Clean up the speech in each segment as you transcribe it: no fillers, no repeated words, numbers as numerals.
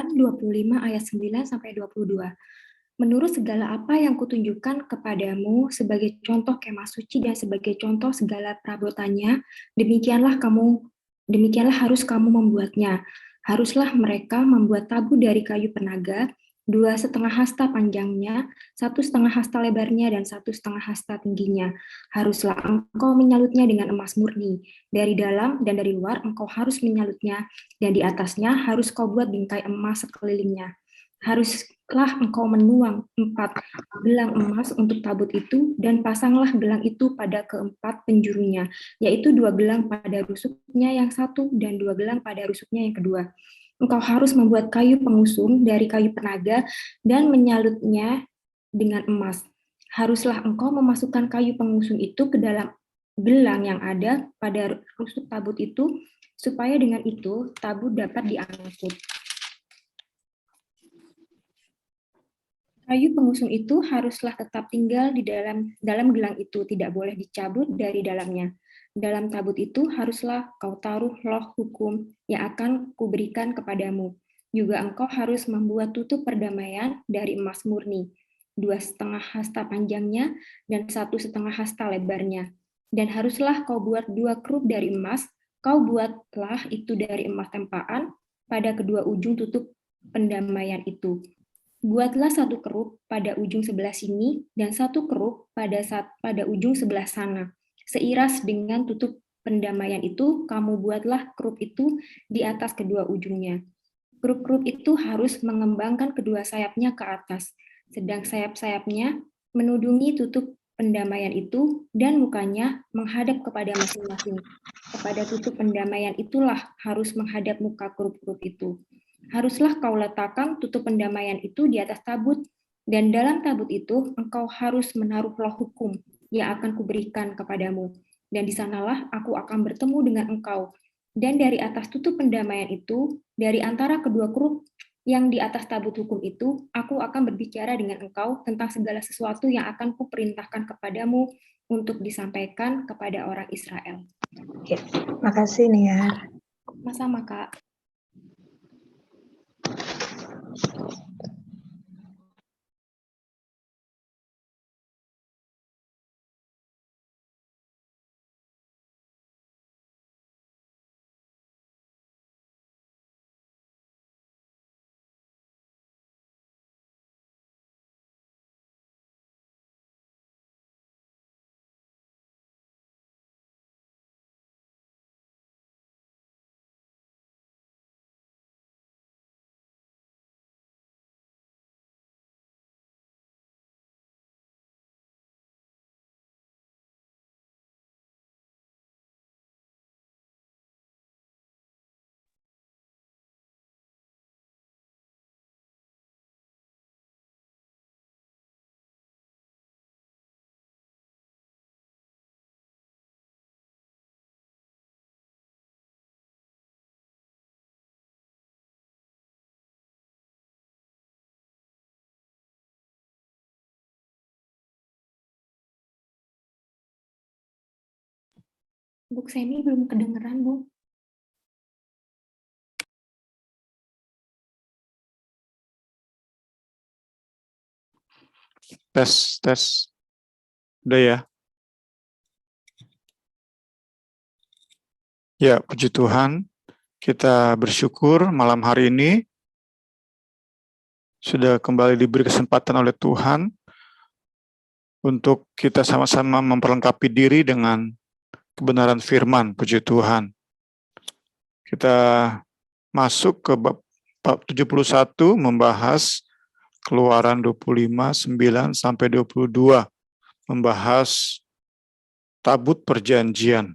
Kejadian 25 ayat 9 sampai 22. Menurut segala apa yang kutunjukkan kepadamu sebagai contoh kemah suci dan sebagai contoh segala perabotannya, demikianlah harus kamu membuatnya. Haruslah mereka membuat tabu dari kayu penaga, 2,5 hasta panjangnya, 1,5 hasta lebarnya, dan 1,5 hasta tingginya. Haruslah engkau menyalutnya dengan emas murni. Dari dalam dan dari luar engkau harus menyalutnya, dan di atasnya harus kau buat bingkai emas sekelilingnya. Haruslah engkau menuang 4 gelang emas untuk tabut itu, dan pasanglah gelang itu pada keempat penjurunya, yaitu 2 gelang pada rusuknya yang satu, dan 2 gelang pada rusuknya yang kedua. Engkau harus membuat kayu pengusung dari kayu penaga, dan menyalutnya dengan emas. Haruslah engkau memasukkan kayu pengusung itu ke dalam gelang yang ada pada rusuk tabut itu, supaya dengan itu tabut dapat diangkut. Kayu pengusung itu haruslah tetap tinggal di dalam gelang itu, tidak boleh dicabut dari dalamnya. Dalam tabut itu haruslah kau taruh loh hukum yang akan kuberikan kepadamu. Juga engkau harus membuat tutup perdamaian dari emas murni, 2,5 hasta panjangnya dan 1,5 hasta lebarnya. Dan haruslah kau buat 2 kerup dari emas, kau buatlah itu dari emas tempaan pada kedua ujung tutup pendamaian itu. Buatlah 1 kerup pada ujung sebelah sini dan 1 kerup pada ujung sebelah sana. Seiras dengan tutup pendamaian itu, kamu buatlah kerup itu di atas kedua ujungnya. Kerup-kerup itu harus mengembangkan kedua sayapnya ke atas, sedang sayap-sayapnya menudungi tutup pendamaian itu, dan mukanya menghadap kepada masing-masing. Kepada tutup pendamaian itulah harus menghadap muka kerup-kerup itu. Haruslah kau letakkan tutup pendamaian itu di atas tabut, dan dalam tabut itu engkau harus menaruh loh hukum yang akan kuberikan kepadamu. Dan di sanalah aku akan bertemu dengan engkau. Dan dari atas tutup pendamaian itu, dari antara kedua kerup yang di atas tabut hukum itu, aku akan berbicara dengan engkau tentang segala sesuatu yang akan kuperintahkan kepadamu untuk disampaikan kepada orang Israel. Oke, makasih Nia. Sama-sama, Kak. Bu Semi belum kedengeran, Bu. Tes. Udah ya? Ya, puji Tuhan. Kita bersyukur malam hari ini sudah kembali diberi kesempatan oleh Tuhan untuk kita sama-sama memperlengkapi diri dengan kebenaran firman, puji Tuhan. Kita masuk ke bab 71 membahas Keluaran 25, 9 sampai 22, membahas tabut perjanjian.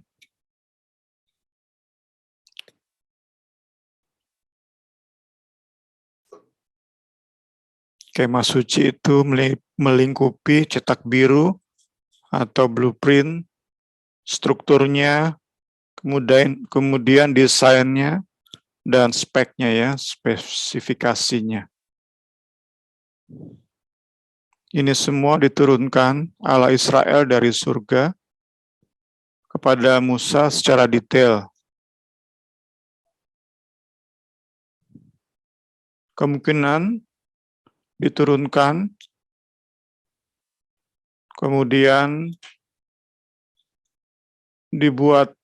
Kemah suci itu melingkupi cetak biru atau blueprint, strukturnya, kemudian desainnya, dan speknya ya, spesifikasinya. Ini semua diturunkan Allah Israel dari surga kepada Musa secara detail. kemungkinan diturunkan, kemudian dibuat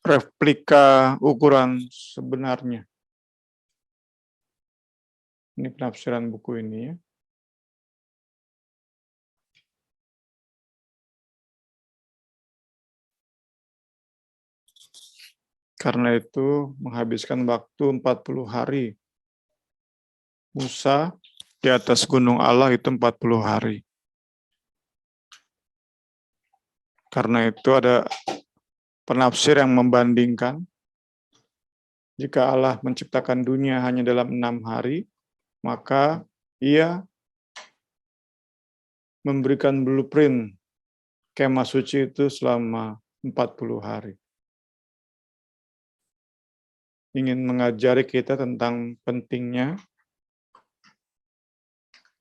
replika ukuran sebenarnya. Ini penafsiran buku ini ya. Karena itu menghabiskan waktu 40 hari. Musa di atas gunung Allah itu 40 hari. Karena itu ada penafsir yang membandingkan, jika Allah menciptakan dunia hanya dalam 6 hari, maka ia memberikan blueprint kemah suci itu selama 40 hari. Ingin mengajari kita tentang pentingnya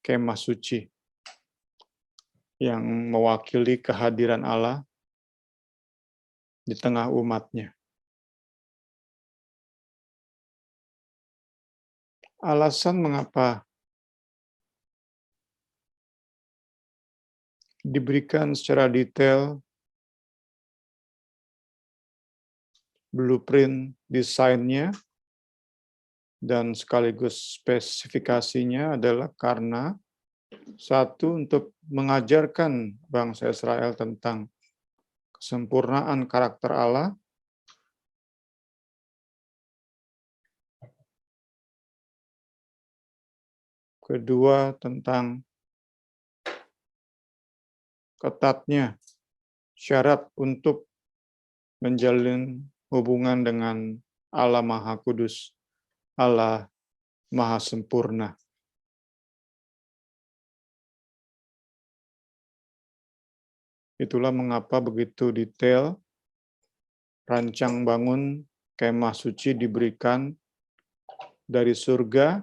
kemah suci yang mewakili kehadiran Allah di tengah umatnya. Alasan mengapa diberikan secara detail blueprint desainnya dan sekaligus spesifikasinya adalah karena satu, untuk mengajarkan bangsa Israel tentang kesempurnaan karakter Allah. Kedua, tentang ketatnya syarat untuk menjalin hubungan dengan Allah Maha Kudus, Allah Maha Sempurna. Itulah mengapa begitu detail rancang bangun kemah suci diberikan dari surga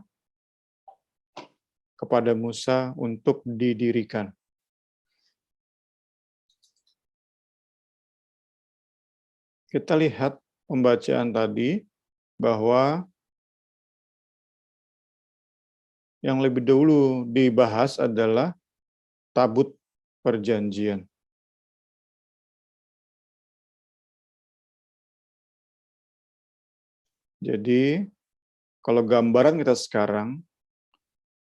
kepada Musa untuk didirikan. Kita lihat pembacaan tadi bahwa yang lebih dahulu dibahas adalah tabut perjanjian. Jadi, kalau gambaran kita sekarang,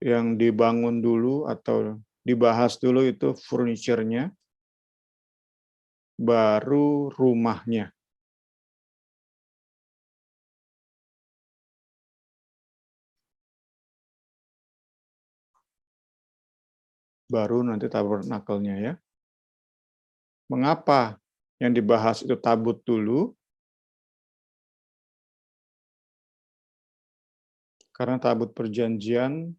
yang dibangun dulu atau dibahas dulu itu furniture-nya, baru rumahnya. Baru nanti tabernakelnya ya. Mengapa yang dibahas itu tabut dulu? Karena tabut perjanjian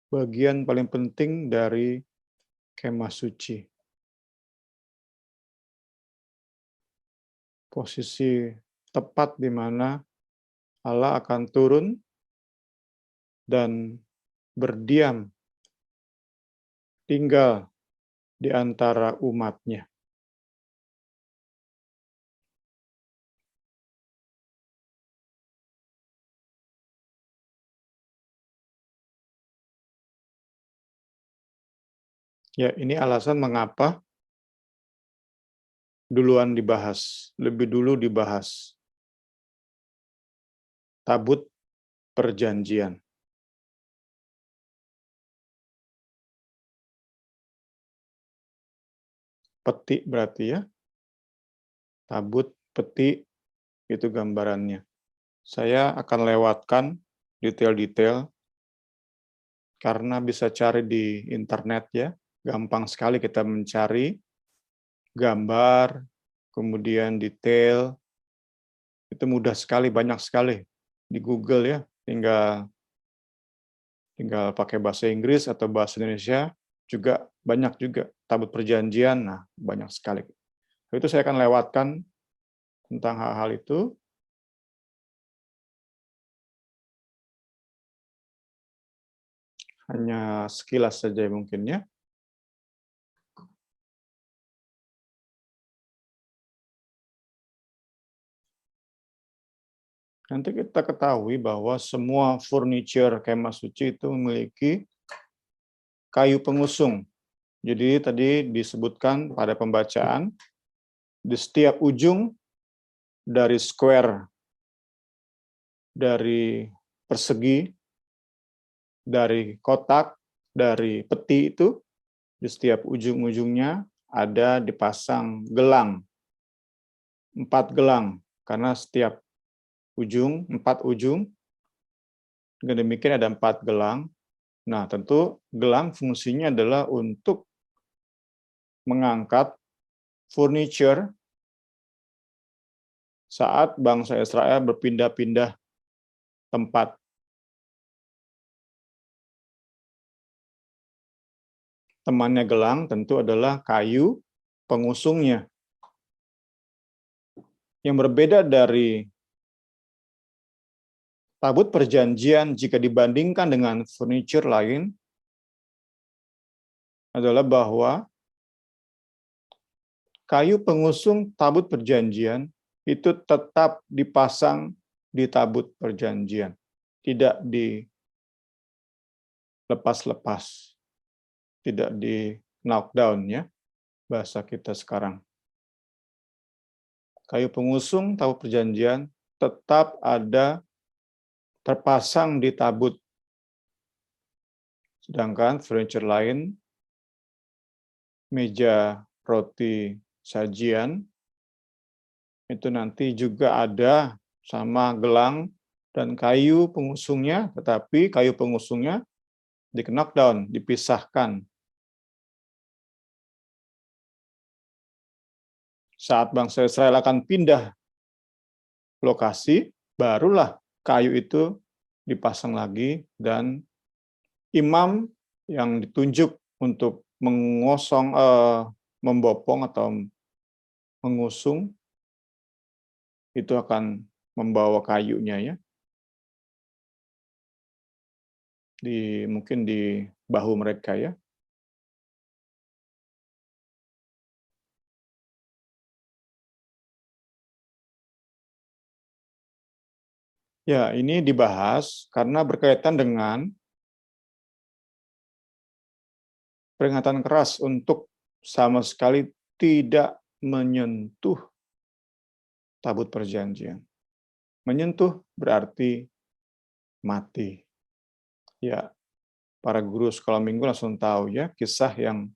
bagian paling penting dari kemah suci. Posisi tepat di mana Allah akan turun dan berdiam, tinggal di antara umatnya. Ya, ini alasan mengapa duluan dibahas, lebih dulu dibahas. Tabut perjanjian. Peti berarti ya. Tabut, peti, itu gambarannya. Saya akan lewatkan detail-detail karena bisa cari di internet ya. Gampang sekali kita mencari gambar, kemudian detail. Itu mudah sekali, banyak sekali di Google ya. Tinggal pakai bahasa Inggris atau bahasa Indonesia juga banyak juga tabut perjanjian. Nah, banyak sekali. Itu saya akan lewatkan tentang hal-hal itu. Hanya sekilas saja mungkin ya. Nanti kita ketahui bahwa semua furniture kemah suci itu memiliki kayu pengusung. Jadi tadi disebutkan pada pembacaan, di setiap ujung dari square, dari persegi, dari kotak, dari peti itu, di setiap ujung-ujungnya ada dipasang gelang, 4 gelang, karena setiap ujung, 4 ujung, dengan demikian ada 4 gelang. Nah, tentu gelang fungsinya adalah untuk mengangkat furniture saat bangsa Israel berpindah-pindah tempat. Temannya gelang tentu adalah kayu pengusungnya. Yang berbeda dari tabut perjanjian jika dibandingkan dengan furniture lain adalah bahwa kayu pengusung tabut perjanjian itu tetap dipasang di tabut perjanjian, tidak dilepas-lepas, tidak di knockdown ya, bahasa kita sekarang. Kayu pengusung tabut perjanjian tetap ada terpasang di tabut. Sedangkan furniture lain, meja roti sajian, itu nanti juga ada sama gelang dan kayu pengusungnya, tetapi kayu pengusungnya di knockdown, dipisahkan. Saat bangsa Israel akan pindah lokasi, barulah kayu itu dipasang lagi dan imam yang ditunjuk untuk membopong atau mengusung itu akan membawa kayunya ya, mungkin di bahu mereka ya. Ya, ini dibahas karena berkaitan dengan peringatan keras untuk sama sekali tidak menyentuh tabut perjanjian. Menyentuh berarti mati. Ya, para guru sekolah minggu langsung tahu ya, kisah yang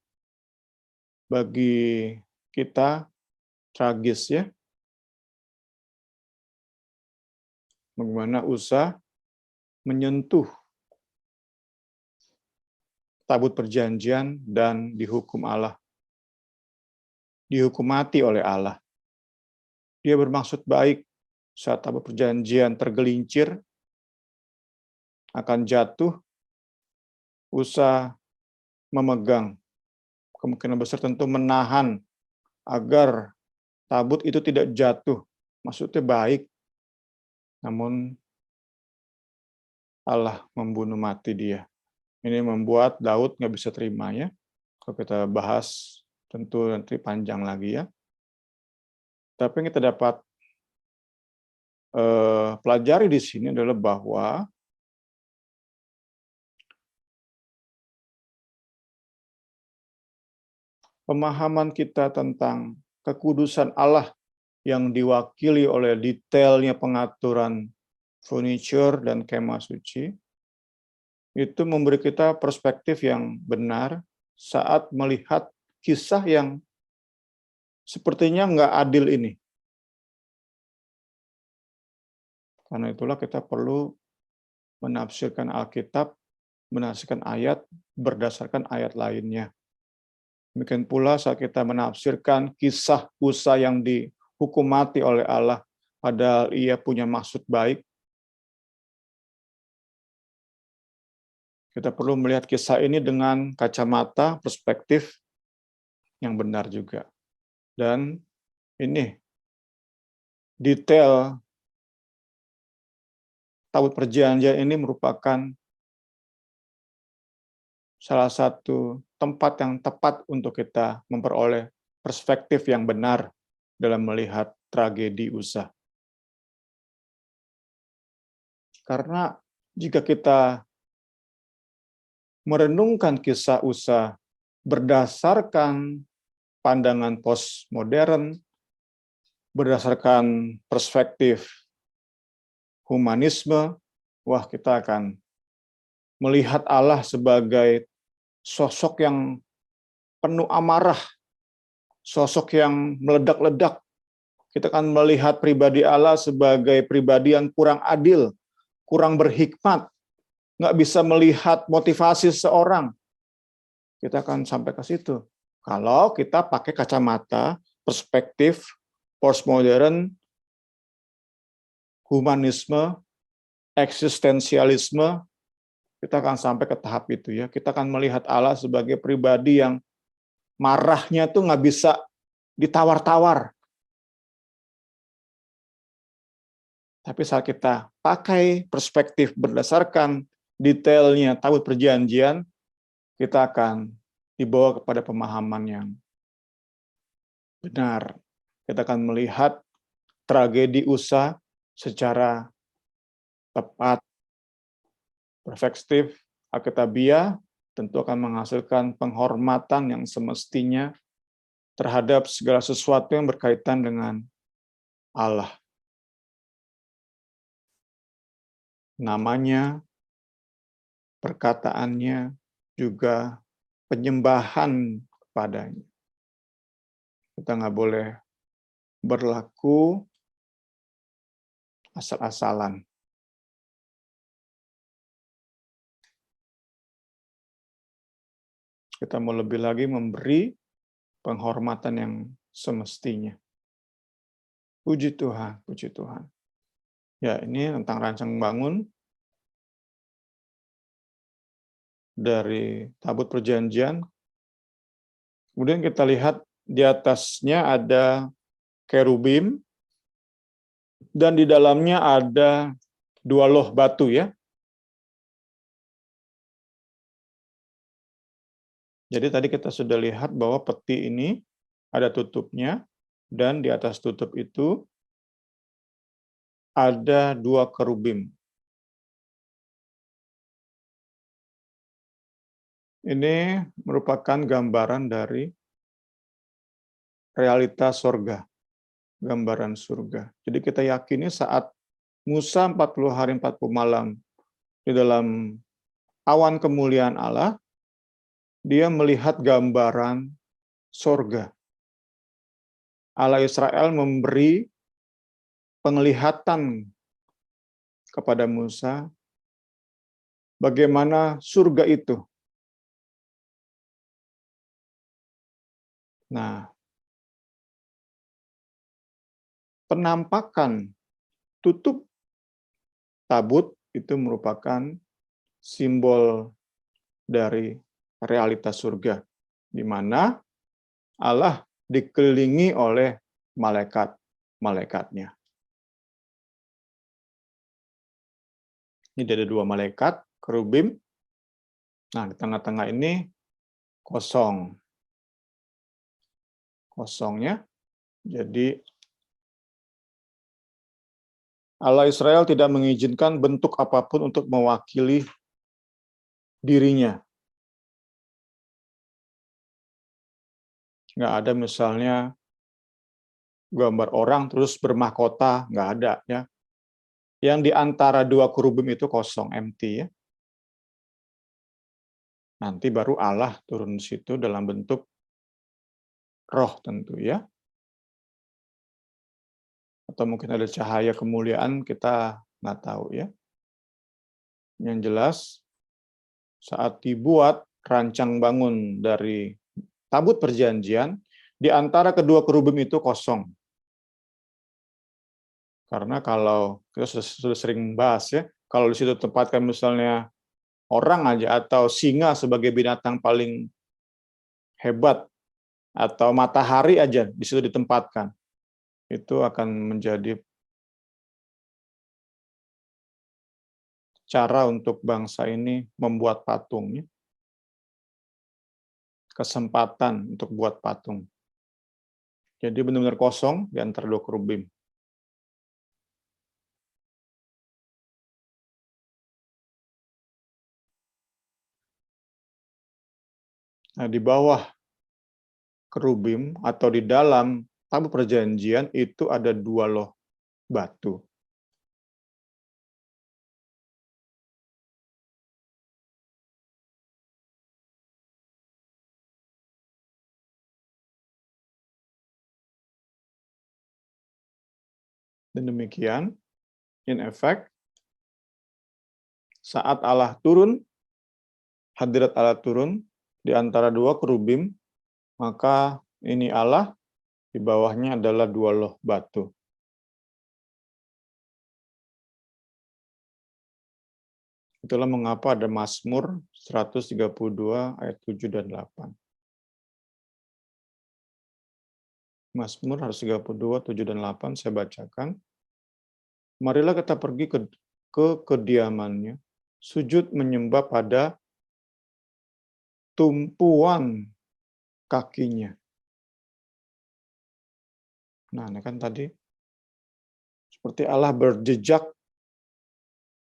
bagi kita tragis ya. Bagaimana Uza menyentuh tabut perjanjian dan dihukum Allah. Dihukum mati oleh Allah. Dia bermaksud baik saat tabut perjanjian tergelincir, akan jatuh, Uza memegang, kemungkinan besar tentu menahan agar tabut itu tidak jatuh. Maksudnya baik, namun Allah membunuh mati dia. Ini membuat Daud nggak bisa terima ya. Kalau kita bahas tentu nanti panjang lagi ya. Tapi yang kita dapat pelajari di sini adalah bahwa pemahaman kita tentang kekudusan Allah yang diwakili oleh detailnya pengaturan furniture dan kemah suci, itu memberi kita perspektif yang benar saat melihat kisah yang sepertinya nggak adil ini. Karena itulah kita perlu menafsirkan Alkitab, menafsirkan ayat berdasarkan ayat lainnya. Demikian pula saat kita menafsirkan kisah Uza yang dihukum mati oleh Allah, padahal ia punya maksud baik, kita perlu melihat kisah ini dengan kacamata perspektif yang benar juga. Dan ini detail tabut perjanjian ini merupakan salah satu tempat yang tepat untuk kita memperoleh perspektif yang benar dalam melihat tragedi Uza. Karena jika kita merenungkan kisah Uza berdasarkan pandangan postmodern, berdasarkan perspektif humanisme, wah kita akan melihat Allah sebagai sosok yang penuh amarah, sosok yang meledak-ledak. Kita akan melihat pribadi Allah sebagai pribadi yang kurang adil, kurang berhikmat, nggak bisa melihat motivasi seseorang. Kita akan sampai ke situ. Kalau kita pakai kacamata perspektif postmodern, humanisme, eksistensialisme, kita akan sampai ke tahap itu ya. Kita akan melihat Allah sebagai pribadi yang marahnya tuh nggak bisa ditawar-tawar. Tapi saat kita pakai perspektif berdasarkan detailnya Tabut Perjanjian, kita akan dibawa kepada pemahaman yang benar. Kita akan melihat tragedi Uza secara tepat, perspektif Alkitabiah tentu akan menghasilkan penghormatan yang semestinya terhadap segala sesuatu yang berkaitan dengan Allah. Namanya, perkataannya, juga penyembahan kepadanya. Kita nggak boleh berlaku asal-asalan. Kita mau lebih lagi memberi penghormatan yang semestinya. Puji Tuhan, puji Tuhan. Ya, ini tentang rancang bangun dari Tabut Perjanjian. Kemudian kita lihat di atasnya ada kerubim, dan di dalamnya ada 2 loh batu ya. Jadi tadi kita sudah lihat bahwa peti ini ada tutupnya, dan di atas tutup itu ada 2 kerubim. Ini merupakan gambaran dari realitas surga, gambaran surga. Jadi kita yakini saat Musa 40 hari 40 malam di dalam awan kemuliaan Allah, dia melihat gambaran surga. Allah Israel memberi penglihatan kepada Musa bagaimana surga itu. Nah, penampakan tutup tabut itu merupakan simbol dari realitas surga, di mana Allah dikelilingi oleh malaikat-malaikatnya. Ini ada 2 malaikat, kerubim. Nah, di tengah-tengah ini kosong. Kosongnya, jadi Allah Israel tidak mengizinkan bentuk apapun untuk mewakili dirinya. Nggak ada misalnya gambar orang terus bermahkota, nggak ada ya. Yang di antara 2 kerubim itu kosong, empty ya. Nanti baru Allah turun di situ dalam bentuk roh tentu ya. Atau mungkin ada cahaya kemuliaan, kita nggak tahu ya. Yang jelas, saat dibuat rancang bangun dari Tabut Perjanjian, di antara kedua kerubim itu kosong. Karena kalau kita sudah sering bahas ya, kalau di situ tempatkan misalnya orang aja atau singa sebagai binatang paling hebat, atau matahari aja di situ ditempatkan, itu akan menjadi cara untuk bangsa ini membuat patung. Kesempatan untuk buat patung. Jadi benar-benar kosong di antara 2 kerubim. Nah, di bawah kerubim atau di dalam tabut perjanjian itu ada 2 loh batu. Dan demikian, in effect, saat Allah turun, hadirat Allah turun di antara 2 kerubim, maka ini Allah, di bawahnya adalah 2 loh batu. Itulah mengapa ada Mazmur 132 ayat 7 dan 8. Mazmur 132, 7 dan 8 saya bacakan. Marilah kita pergi ke kediamannya, sujud menyembah pada tumpuan kakinya. Nah, ini kan tadi seperti Allah berjejak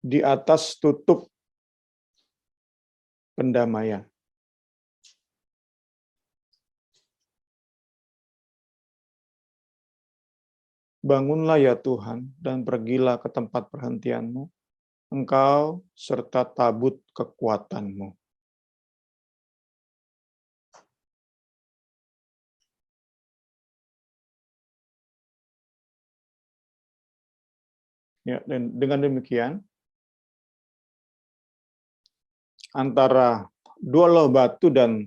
di atas tutup pendamaian. Bangunlah ya Tuhan dan pergilah ke tempat perhentian-Mu, Engkau serta tabut kekuatan-Mu. Ya, dan dengan demikian, antara 2 loh batu dan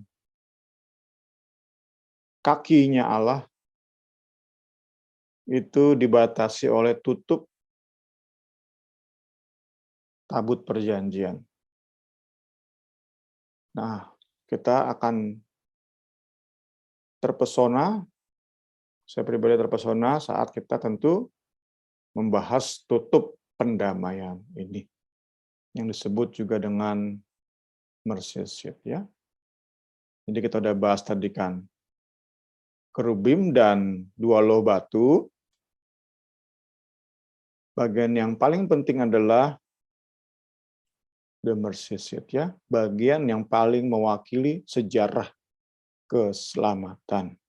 kakinya Allah itu dibatasi oleh tutup tabut perjanjian. Nah, kita akan terpesona, saya pribadi terpesona saat kita tentu membahas tutup pendamaian ini, yang disebut juga dengan mercy seat, ya. Jadi kita udah bahas tadi kan kerubim dan 2 loh batu. Bagian yang paling penting adalah the mercy seat, ya, bagian yang paling mewakili sejarah keselamatan.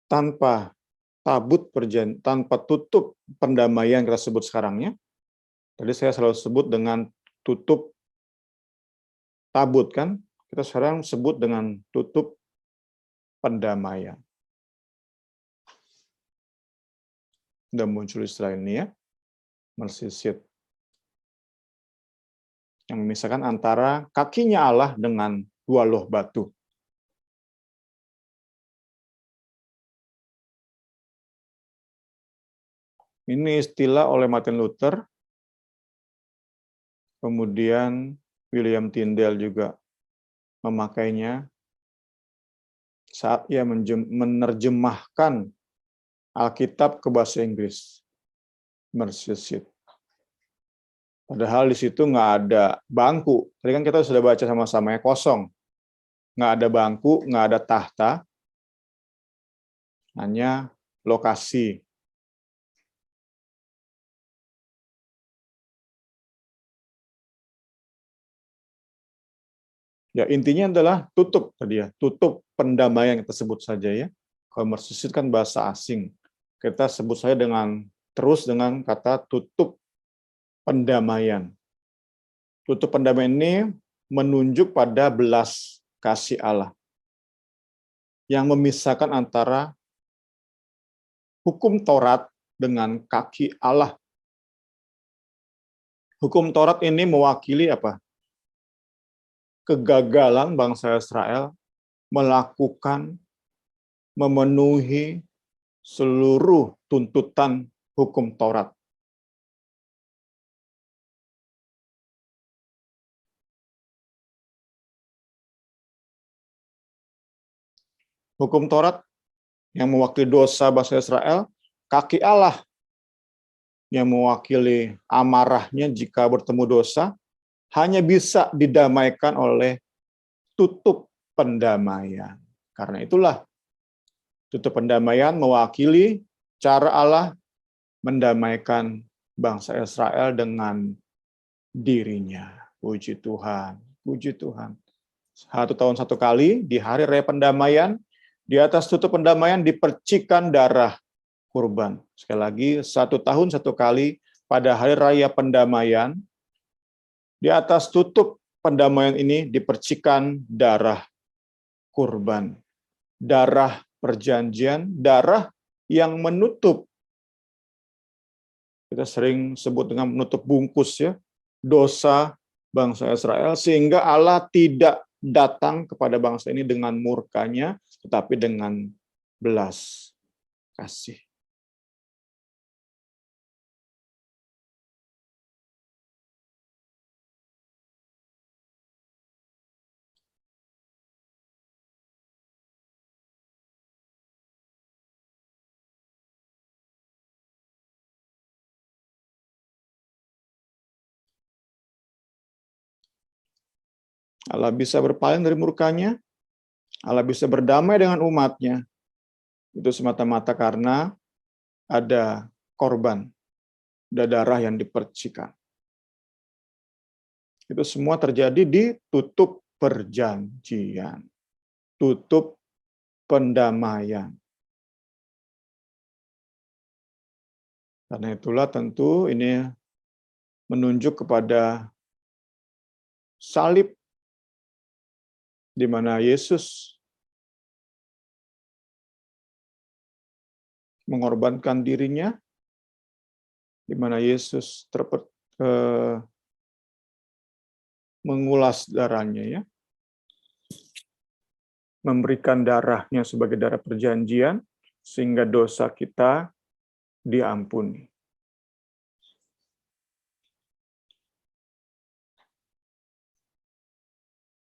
Tanpa tabut perjanjian, tanpa tutup pendamaian kita sebut sekarangnya, tadi saya selalu sebut dengan tutup tabut kan, kita sekarang sebut dengan tutup pendamaian. Sudah muncul istilah ini, ya, mercy seat, yang memisahkan antara kakinya Allah dengan 2 loh batu. Ini istilah oleh Martin Luther, kemudian William Tyndale juga memakainya saat ia menerjemahkan Alkitab ke bahasa Inggris, mercy seat. Padahal di situ nggak ada bangku. Tadi kan kita sudah baca sama-sama, ya, kosong. Nggak ada bangku, nggak ada tahta, hanya lokasi. Ya, intinya adalah tutup tadi, ya, tutup pendamaian kita sebut saja, ya. Kalau mercy seat kan bahasa asing. Kita sebut saja terus dengan kata tutup pendamaian. Tutup pendamaian ini menunjuk pada belas kasih Allah yang memisahkan antara hukum Taurat dengan kaki Allah. Hukum Taurat ini mewakili apa? Kegagalan bangsa Israel melakukan, memenuhi seluruh tuntutan hukum Taurat. Hukum Taurat yang mewakili dosa bangsa Israel, kaki Allah yang mewakili amarahnya jika bertemu dosa, hanya bisa didamaikan oleh tutup pendamaian. Karena itulah tutup pendamaian mewakili cara Allah mendamaikan bangsa Israel dengan dirinya. Puji Tuhan, puji Tuhan. 1 tahun 1 kali, di hari raya pendamaian, di atas tutup pendamaian dipercikan darah kurban. Sekali lagi, 1 tahun 1 kali, pada hari raya pendamaian, di atas tutup pendamaian ini dipercikan darah kurban. Darah perjanjian, darah yang menutup. Kita sering sebut dengan menutup bungkus ya, dosa bangsa Israel, sehingga Allah tidak datang kepada bangsa ini dengan murkanya, tetapi dengan belas kasih. Allah bisa berpaling dari murkanya, Allah bisa berdamai dengan umatnya. Itu semata-mata karena ada korban, ada darah yang dipercikan. Itu semua terjadi di tutup perjanjian, tutup pendamaian. Karena itulah tentu ini menunjuk kepada salib di mana Yesus mengorbankan dirinya, di mana Yesus mengulas darahnya ya, memberikan darahnya sebagai darah perjanjian, sehingga dosa kita diampuni.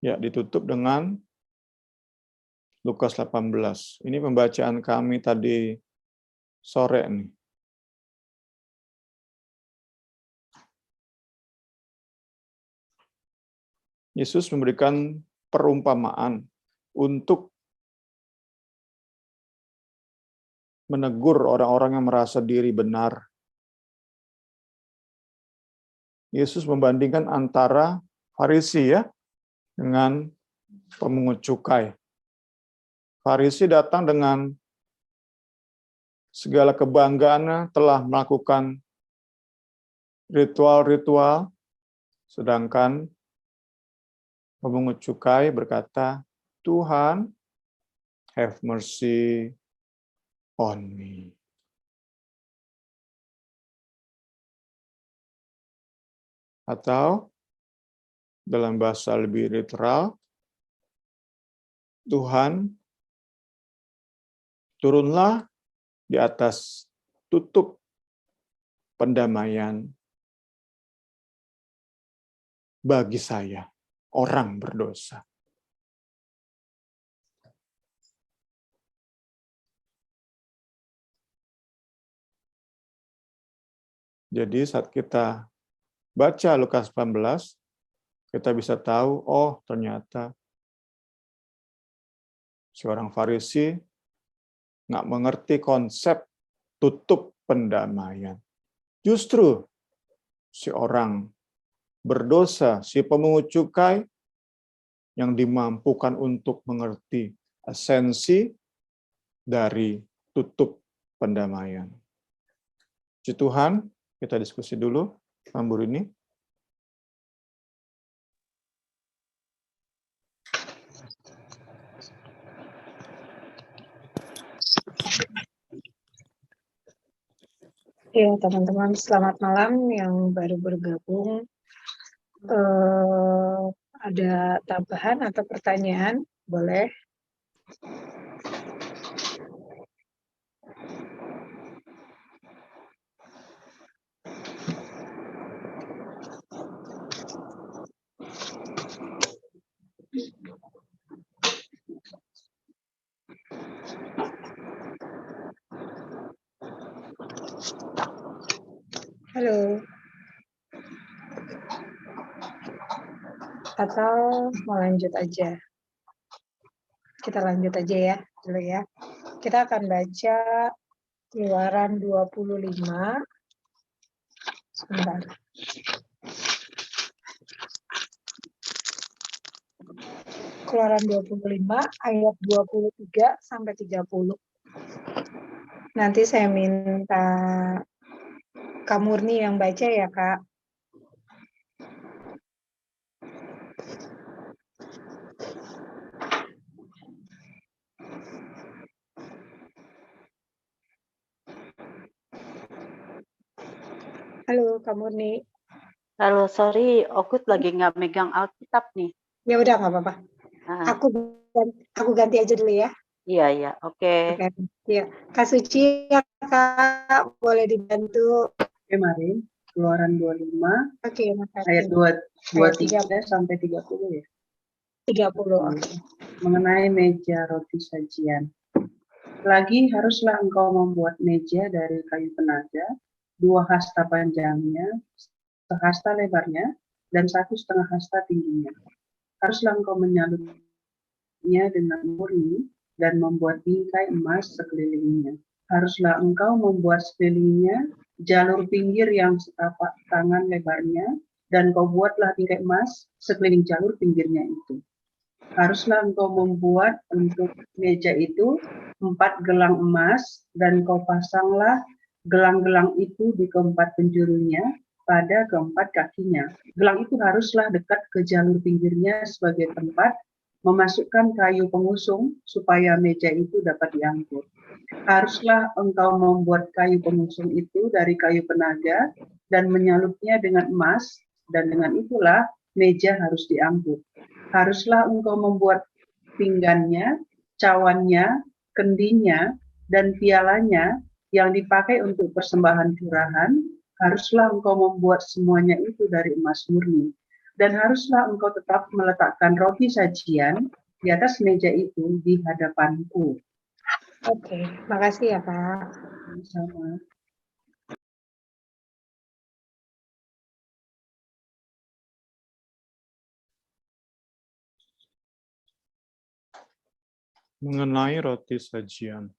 Ya, ditutup dengan Lukas 18. Ini pembacaan kami tadi sore nih. Yesus memberikan perumpamaan untuk menegur orang-orang yang merasa diri benar. Yesus membandingkan antara Farisi ya dengan pemungut cukai. Farisi datang dengan segala kebanggaannya telah melakukan ritual-ritual, sedangkan pemungut cukai berkata, Tuhan, have mercy on me. Atau dalam bahasa lebih literal, Tuhan, turunlah di atas tutup pendamaian bagi saya, orang berdosa. Jadi saat kita baca Lukas 18, kita bisa tahu, oh ternyata seorang Farisi nggak mengerti konsep tutup pendamaian. Justru si orang berdosa, si pemungut cukai yang dimampukan untuk mengerti esensi dari tutup pendamaian. Puji Tuhan, kita diskusi dulu, Mambur ini. Ya, teman-teman, selamat malam yang baru bergabung. Ada tambahan atau pertanyaan? Boleh. Halo. Atau mau lanjut aja? Kita lanjut aja ya, dulu ya. Kita akan baca Keluaran 25 Sebentar. Keluaran 25 ayat 23 sampai 30. Nanti saya minta Kak Murni yang baca ya, Kak. Halo, Kak Murni. Halo, sorry, Okut lagi nggak megang Alkitab nih. Ya udah, nggak apa-apa. Ah, Aku ganti aja dulu ya. iya, oke. Oke. Ya, Kak Suci ya, Kak, boleh dibantu. Kemarin Keluaran 25 Oke, makasih. ayat 23 sampai 30 ya. 30. Oke. Mengenai meja roti sajian. Lagi haruslah engkau membuat meja dari kayu penaga, 2 hasta panjangnya, sehasta lebarnya, dan 1,5 hasta tingginya. Haruslah engkau menyalutnya dengan murni dan membuat bingkai emas sekelilingnya. Haruslah engkau membuat sekelilingnya jalur pinggir yang setapak tangan lebarnya, dan kau buatlah bingkai emas sekeliling jalur pinggirnya itu. Haruslah engkau membuat untuk meja itu 4 gelang emas, dan kau pasanglah gelang-gelang itu di keempat penjurunya pada keempat kakinya. Gelang itu haruslah dekat ke jalur pinggirnya sebagai tempat memasukkan kayu pengusung supaya meja itu dapat diangkut. Haruslah engkau membuat kayu pengusung itu dari kayu penaga dan menyalupnya dengan emas, dan dengan itulah meja harus diangkut. Haruslah engkau membuat pinggannya, cawannya, kendinya, dan pialanya yang dipakai untuk persembahan curahan. Haruslah engkau membuat semuanya itu dari emas murni. Dan haruslah engkau tetap meletakkan roti sajian di atas meja itu di hadapanku. Oke, makasih ya, Kak. Sama. Mengenai roti sajian.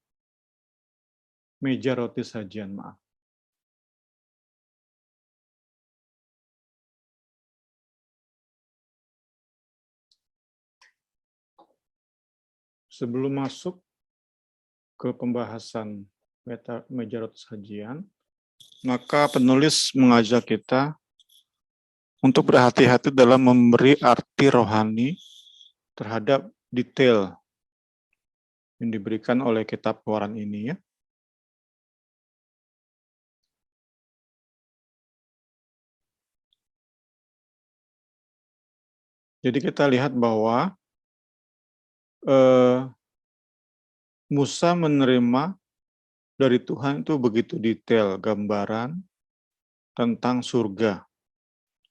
Meja roti sajian, maaf. Sebelum masuk ke pembahasan meja roti sajian, maka penulis mengajak kita untuk berhati-hati dalam memberi arti rohani terhadap detail yang diberikan oleh kitab Keluaran ini, ya. Jadi kita lihat bahwa Musa menerima dari Tuhan itu begitu detail gambaran tentang surga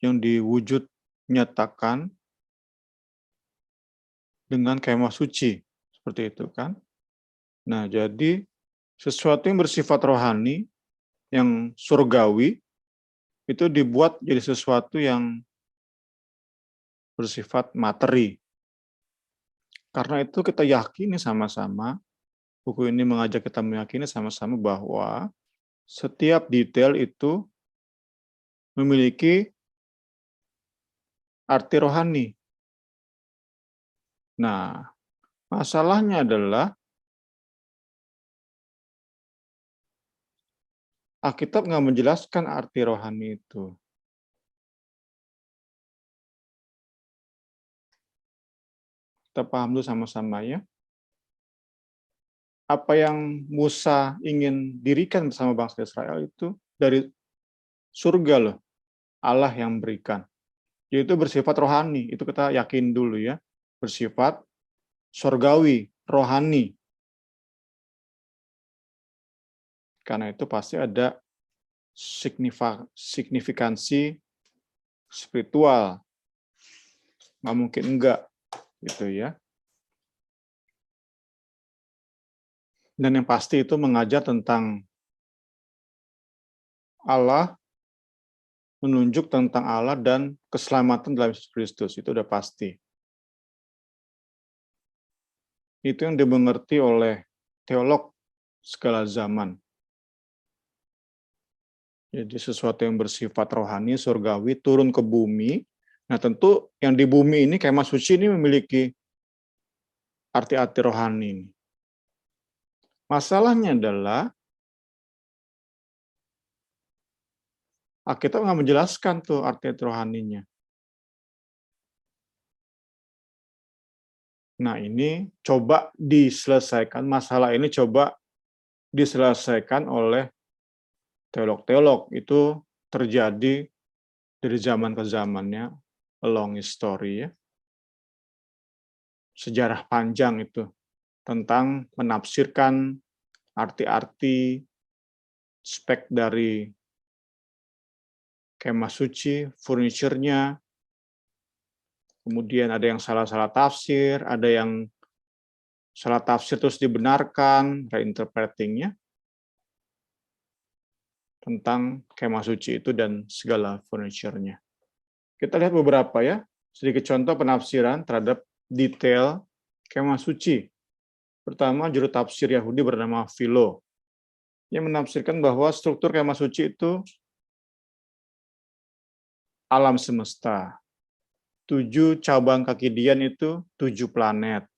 yang diwujud nyatakan dengan kemah suci, seperti itu kan. Nah, jadi sesuatu yang bersifat rohani, yang surgawi, itu dibuat jadi sesuatu yang bersifat materi. Karena itu kita yakini sama-sama, buku ini mengajak kita meyakini sama-sama bahwa setiap detail itu memiliki arti rohani. Nah, masalahnya adalah Alkitab nggak menjelaskan arti rohani itu. Kita paham dulu sama-sama ya. Apa yang Musa ingin dirikan bersama bangsa Israel itu dari surga loh, Allah yang berikan. Yaitu bersifat rohani, itu kita yakin dulu ya. Bersifat surgawi, rohani. Karena itu pasti ada signifikansi spiritual. Nggak mungkin enggak, gitu ya. Dan yang pasti itu mengajar tentang Allah, menunjuk tentang Allah dan keselamatan dalam Yesus Kristus, itu udah pasti. Itu yang dimengerti oleh teolog segala zaman. Jadi sesuatu yang bersifat rohani, surgawi, turun ke bumi. Nah tentu yang di bumi ini kemah suci ini memiliki arti-arti rohani. Masalahnya adalah Alkitab nggak menjelaskan tuh arti-arti rohaninya. Nah ini coba diselesaikan, masalah ini coba diselesaikan oleh teolog-teolog. Itu terjadi dari zaman ke zamannya, a long history ya. Sejarah panjang itu tentang menafsirkan arti-arti spek dari kemah suci, furniture-nya, kemudian ada yang salah-salah tafsir, ada yang salah tafsir terus dibenarkan, reinterpretingnya, tentang kemah suci itu dan segala furniture-nya. Kita lihat beberapa ya, sedikit contoh penafsiran terhadap detail kemah suci. Pertama, juru tafsir Yahudi bernama Philo, yang menafsirkan bahwa struktur kemah suci itu alam semesta. 7 cabang kaki Dian itu 7 planet.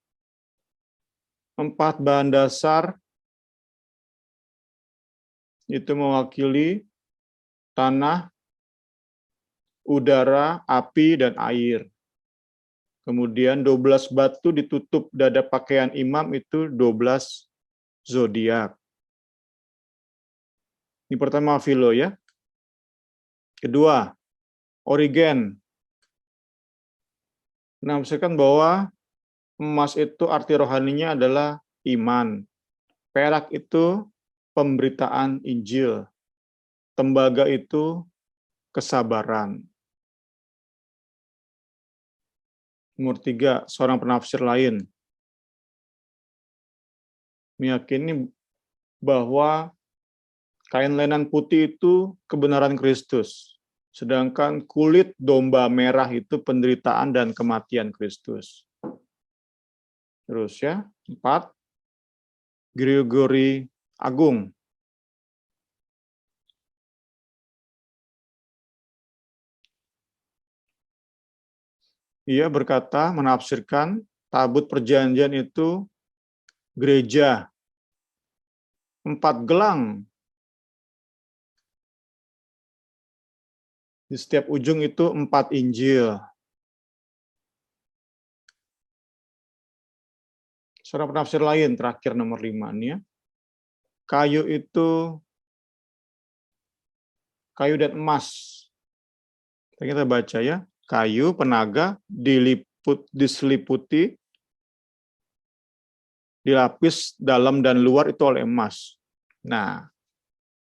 4 bahan dasar itu mewakili tanah, udara, api, dan air. Kemudian 12 batu ditutup dada pakaian imam itu 12 zodiak. Ini pertama Philo ya. Kedua, Origen menafsirkan bahwa emas itu arti rohaninya adalah iman. Perak itu pemberitaan Injil. Tembaga itu kesabaran. Nomor 3, seorang penafsir lain meyakini bahwa kain lenan putih itu kebenaran Kristus, sedangkan kulit domba merah itu penderitaan dan kematian Kristus. Terus ya, 4, Gregory Agung. Ia berkata, menafsirkan tabut perjanjian itu gereja. 4 gelang. Di setiap ujung itu 4 Injil. Seorang penafsir lain, terakhir nomor 5 nih ya. Kayu itu kayu dan emas. Kita baca ya. Kayu, penaga, diseliputi, dilapis dalam dan luar itu oleh emas. Nah,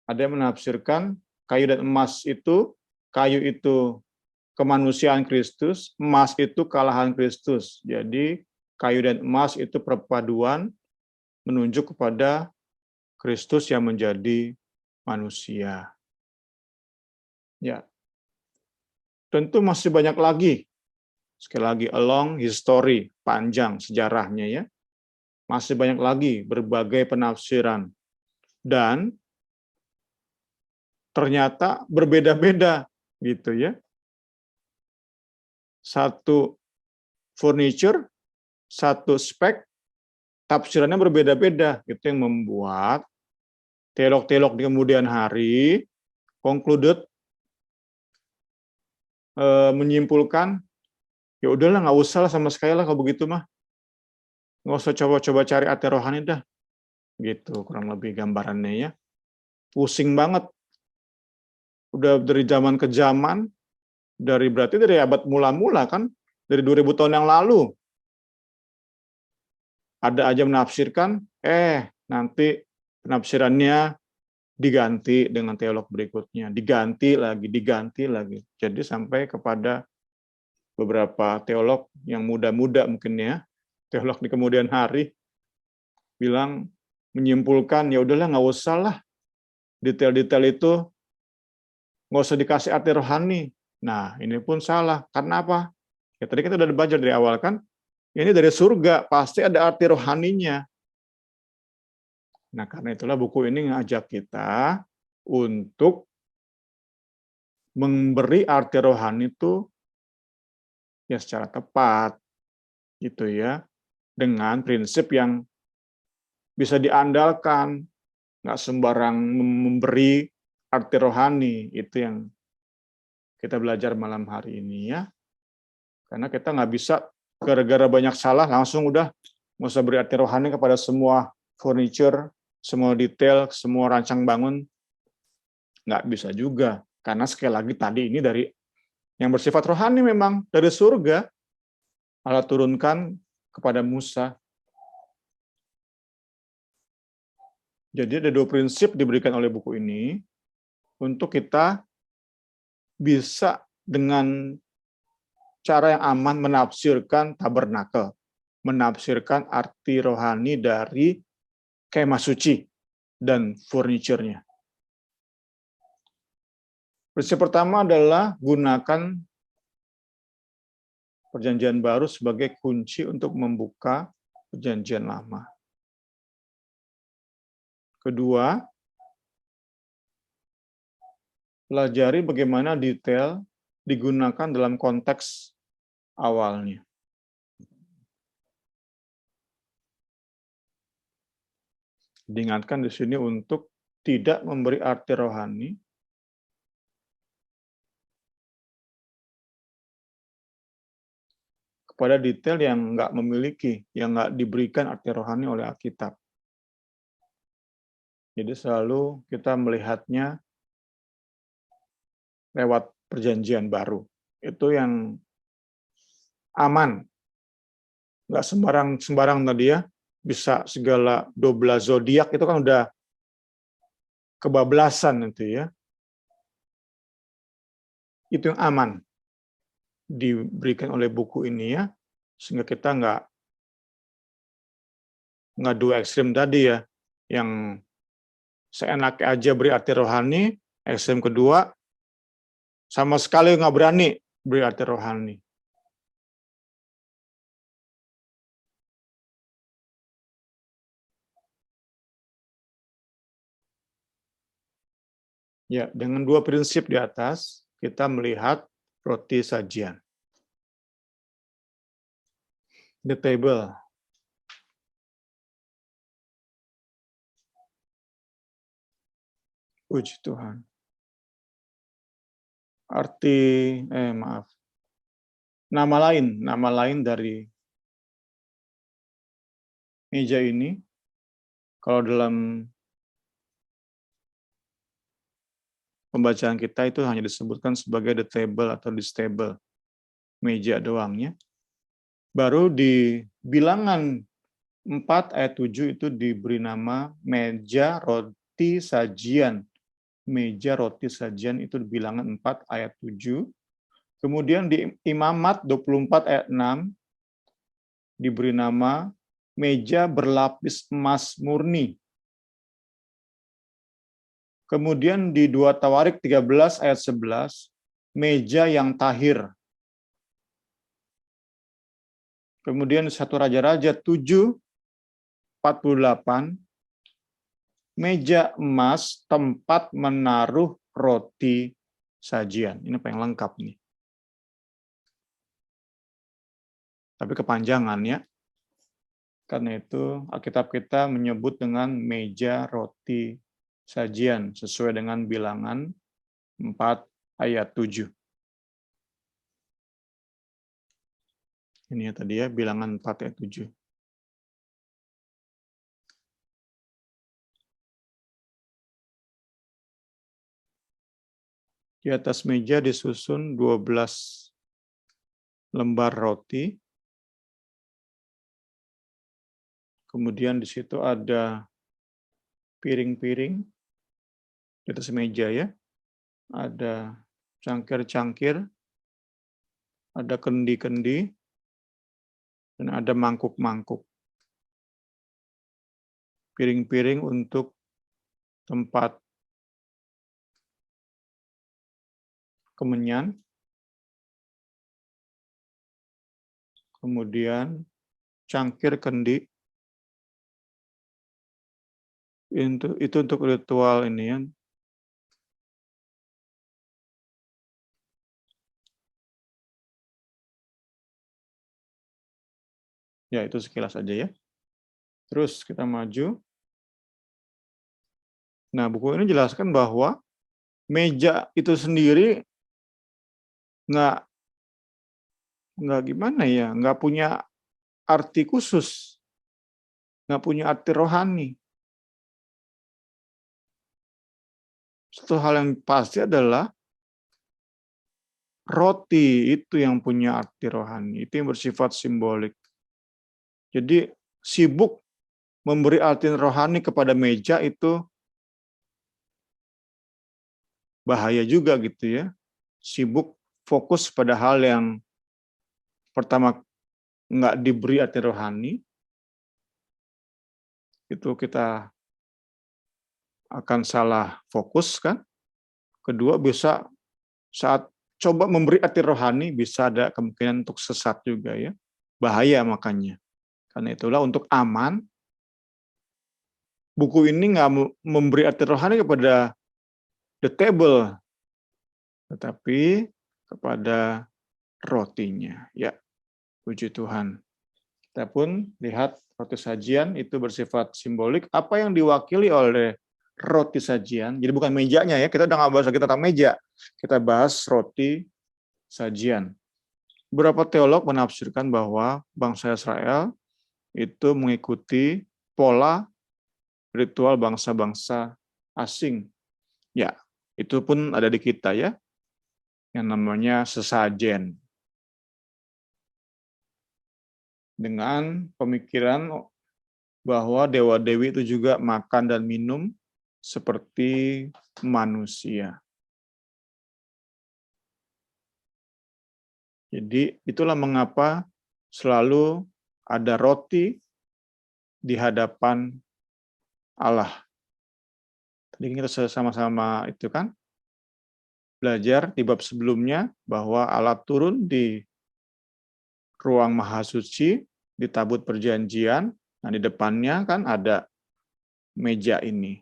ada yang menafsirkan kayu dan emas itu, kayu itu kemanusiaan Kristus, emas itu kalahan Kristus. Jadi, kayu dan emas itu perpaduan menunjuk kepada Kristus yang menjadi manusia. Ya. Tentu masih banyak lagi. Sekali lagi, a long history, panjang sejarahnya ya. Masih banyak lagi berbagai penafsiran. Dan ternyata berbeda-beda gitu ya. Satu furniture, satu spek, tafsirannya berbeda-beda. Itu yang membuat teolog-teolog di kemudian hari concluded menyimpulkan, ya udahlah nggak usah lah sama sekali lah kalau begitu mah. Nggak usah coba-coba cari arti rohani dah. Gitu kurang lebih gambarannya ya. Pusing banget. Udah dari zaman ke zaman, berarti dari abad mula-mula kan, dari 2000 tahun yang lalu. Ada aja menafsirkan, nanti penafsirannya diganti dengan teolog berikutnya, diganti lagi. Jadi sampai kepada beberapa teolog yang muda-muda mungkin ya, teolog di kemudian hari bilang menyimpulkan ya udahlah nggak usah lah detail-detail itu nggak usah dikasih arti rohani. Nah ini pun salah. Karena apa? Ya tadi kita udah baca dari awal kan, ini dari surga pasti ada arti rohaninya. Nah, karena itulah buku ini ngajak kita untuk memberi arti rohani itu ya secara tepat, gitu ya, dengan prinsip yang bisa diandalkan, nggak sembarang memberi arti rohani. Itu yang kita belajar malam hari ini ya. Karena kita nggak bisa gara-gara banyak salah langsung udah nggak usah beri arti rohani kepada semua furniture, semua detail, semua rancang bangun. Nggak bisa juga. Karena sekali lagi tadi ini dari yang bersifat rohani memang dari surga. Allah turunkan kepada Musa. Jadi ada 2 prinsip diberikan oleh buku ini untuk kita bisa dengan cara yang aman menafsirkan tabernakel, menafsirkan arti rohani dari kemah suci dan furniture-nya. Prinsip pertama adalah gunakan Perjanjian Baru sebagai kunci untuk membuka Perjanjian Lama. Kedua, pelajari bagaimana detail digunakan dalam konteks awalnya. Diingatkan di sini untuk tidak memberi arti rohani kepada detail yang nggak memiliki, yang nggak diberikan arti rohani oleh Alkitab. Jadi selalu kita melihatnya lewat Perjanjian Baru. Itu yang aman. Nggak sembarang tadi ya, bisa segala 12 zodiak itu kan udah kebablasan itu ya. Itu yang aman diberikan oleh buku ini ya, sehingga kita nggak dua ekstrim tadi ya, yang seenaknya aja beri arti rohani, ekstrem kedua sama sekali nggak berani beri arti rohani. Ya, dengan 2 prinsip di atas, kita melihat roti sajian. The table. Puji Tuhan. Nama lain dari meja ini, kalau dalam pembacaan kita itu hanya disebutkan sebagai the table atau this table, meja doangnya. Baru di bilangan 4 ayat 7 itu diberi nama meja roti sajian. Meja roti sajian itu di bilangan 4 ayat 7. Kemudian di Imamat 24 ayat 6 diberi nama meja berlapis emas murni. Kemudian di 2 Tawarik 13 ayat 11, meja yang tahir. Kemudian 1 Raja-Raja 7, 48, meja emas tempat menaruh roti sajian. Ini apa yang lengkap nih. Tapi kepanjangan ya. Karena itu Alkitab kita menyebut dengan meja roti sajian sesuai dengan bilangan 4 ayat 7. Ini ya tadi ya, bilangan 4 ayat 7. Di atas meja disusun 12 lembar roti. Kemudian di situ ada piring-piring di atas meja ya. Ada cangkir-cangkir, ada kendi-kendi, dan ada mangkuk-mangkuk. Piring-piring untuk tempat kemenyan. Kemudian cangkir kendi. Itu untuk ritual ini ya. Ya, itu sekilas aja ya. Terus kita maju. Nah, buku ini jelaskan bahwa meja itu sendiri nggak gimana ya, nggak punya arti khusus, nggak punya arti rohani. Satu hal yang pasti adalah roti itu yang punya arti rohani, itu yang bersifat simbolik. Jadi sibuk memberi arti rohani kepada meja itu bahaya juga gitu ya. Sibuk fokus pada hal yang pertama nggak diberi arti rohani, itu kita akan salah fokus kan. Kedua, bisa saat coba memberi arti rohani bisa ada kemungkinan untuk sesat juga ya. Bahaya makanya. Karena itulah untuk aman, buku ini nggak memberi arti rohani kepada the table, tetapi kepada rotinya. Ya, puji Tuhan. Kita pun lihat roti sajian itu bersifat simbolik. Apa yang diwakili oleh roti sajian? Jadi bukan mejanya ya, kita udah nggak bahas lagi tentang meja. Kita bahas roti sajian. Beberapa teolog menafsirkan bahwa bangsa Israel itu mengikuti pola ritual bangsa-bangsa asing. Ya, itu pun ada di kita ya, yang namanya sesajen. Dengan pemikiran bahwa dewa-dewi itu juga makan dan minum seperti manusia. Jadi itulah mengapa selalu ada roti di hadapan Allah. Tadi kita sama-sama itu kan belajar di bab sebelumnya bahwa Allah turun di ruang maha suci, di tabut perjanjian, nah di depannya kan ada meja ini.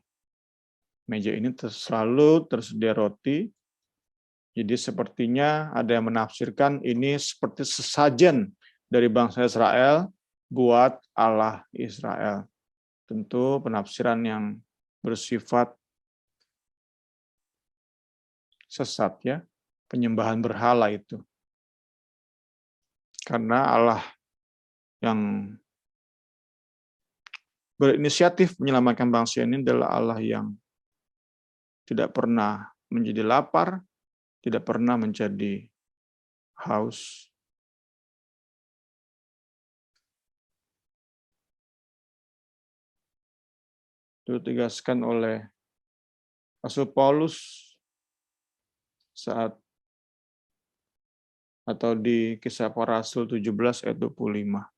Meja ini selalu tersedia roti, jadi sepertinya ada yang menafsirkan ini seperti sesajen dari bangsa Israel buat Allah Israel. Tentu penafsiran yang bersifat sesat ya, penyembahan berhala itu. Karena Allah yang berinisiatif menyelamatkan bangsa ini adalah Allah yang tidak pernah menjadi lapar, tidak pernah menjadi haus. Itu ditegaskan oleh Rasul Paulus saat atau di Kisah Para Rasul 17 ayat 25.